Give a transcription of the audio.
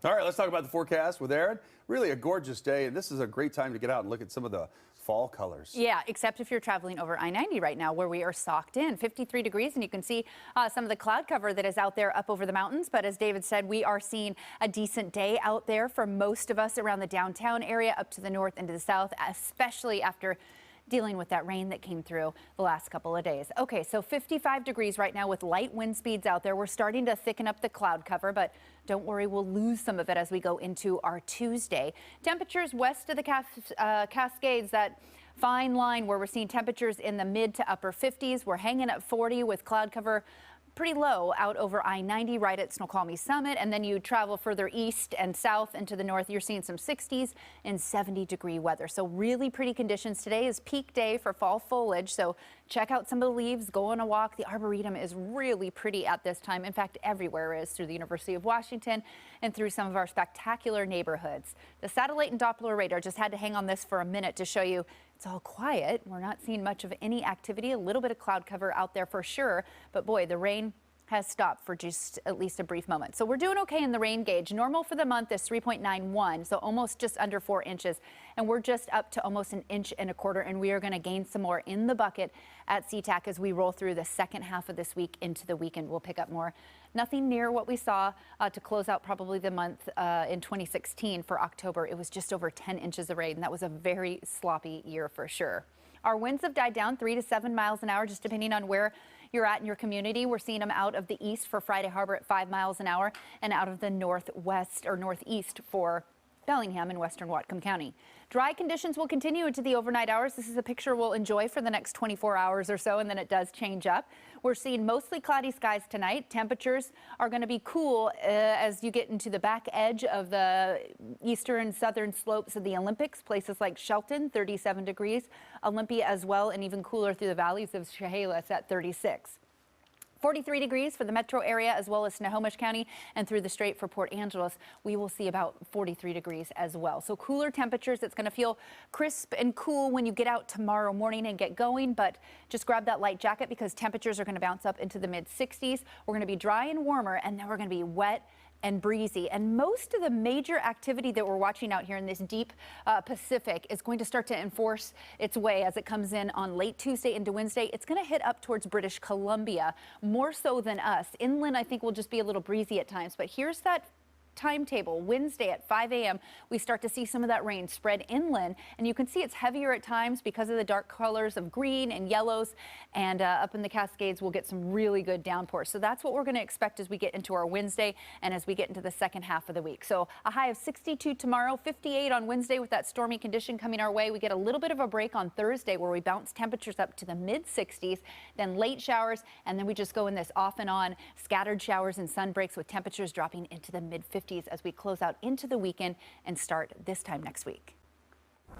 All right, let's talk about the forecast with Erin. Really a gorgeous day, and this is a great time to get out and look at some of the fall colors. Yeah, except if you're traveling over I-90 right now, where we are socked in 53 degrees, and you can see some of the cloud cover that is out there up over the mountains. But as David said, we are seeing a decent day out there for most of us around the downtown area, up to the north and to the south, especially after dealing with that rain that came through the last couple of days. Okay, so 55 degrees right now with light wind speeds out there. We're starting to thicken up the cloud cover, but don't worry, we'll lose some of it as we go into our Tuesday. Temperatures west of the Cascades, that fine line where we're seeing temperatures in the mid to upper 50s. We're hanging at 40 with cloud cover pretty low out over I-90 right at Snoqualmie Summit, and then you travel further east and south into the north, you're seeing some 60s and 70-degree weather. So really pretty conditions. Today is peak day for fall foliage, so check out some of the leaves, go on a walk. The Arboretum is really pretty at this time. In fact, everywhere is through the University of Washington and through some of our spectacular neighborhoods. The satellite and Doppler radar, just had to hang on this for a minute to show you it's all quiet. We're not seeing much of any activity, a little bit of cloud cover out there for sure, but boy, the rain has stopped for just at least a brief moment. So we're doing okay in the rain gauge. Normal for the month is 3.91, so almost just under 4 inches. And we're just up to almost 1.25 inches, and we are going to gain some more in the bucket at SeaTac as we roll through the second half of this week into the weekend. We'll pick up more. Nothing near what we saw to close out probably the month in 2016 for October. It was just over 10 inches of rain, and that was a very sloppy year for sure. Our winds have died down 3 to 7 miles an hour, just depending on where you're at in your community. We're seeing them out of the east for Friday Harbor at 5 miles an hour and out of the northwest or northeast for Bellingham in western Whatcom County. Dry conditions will continue into the overnight hours. This is a picture we'll enjoy for the next 24 hours or so, and then it does change up. We're seeing mostly cloudy skies tonight. Temperatures are going to be cool as you get into the back edge of the eastern and southern slopes of the Olympics. Places like Shelton, 37 degrees. Olympia as well, and even cooler through the valleys of Chehalis at 36. 43 degrees for the metro area as well as Snohomish County, and through the strait for Port Angeles, we will see about 43 degrees as well. So cooler temperatures. It's going to feel crisp and cool when you get out tomorrow morning and get going, but just grab that light jacket because temperatures are going to bounce up into the mid 60s. We're going to be dry and warmer, and then we're going to be wet and breezy. And most of the major activity that we're watching out here in this deep Pacific is going to start to enforce its way as it comes in on late Tuesday into Wednesday. It's going to hit up towards British Columbia more so than us. Inland, I think, will just be a little breezy at times. But here's that timetable. Wednesday at 5 a.m. we start to see some of that rain spread inland, and you can see it's heavier at times because of the dark colors of green and yellows, and up in the Cascades we'll get some really good downpours. So that's what we're going to expect as we get into our Wednesday and as we get into the second half of the week. So a high of 62 tomorrow, 58 on Wednesday with that stormy condition coming our way. We get a little bit of a break on Thursday where we bounce temperatures up to the mid 60s, then late showers, and then we just go in this off and on scattered showers and sun breaks with temperatures dropping into the mid 50s as we close out into the weekend and start this time next week.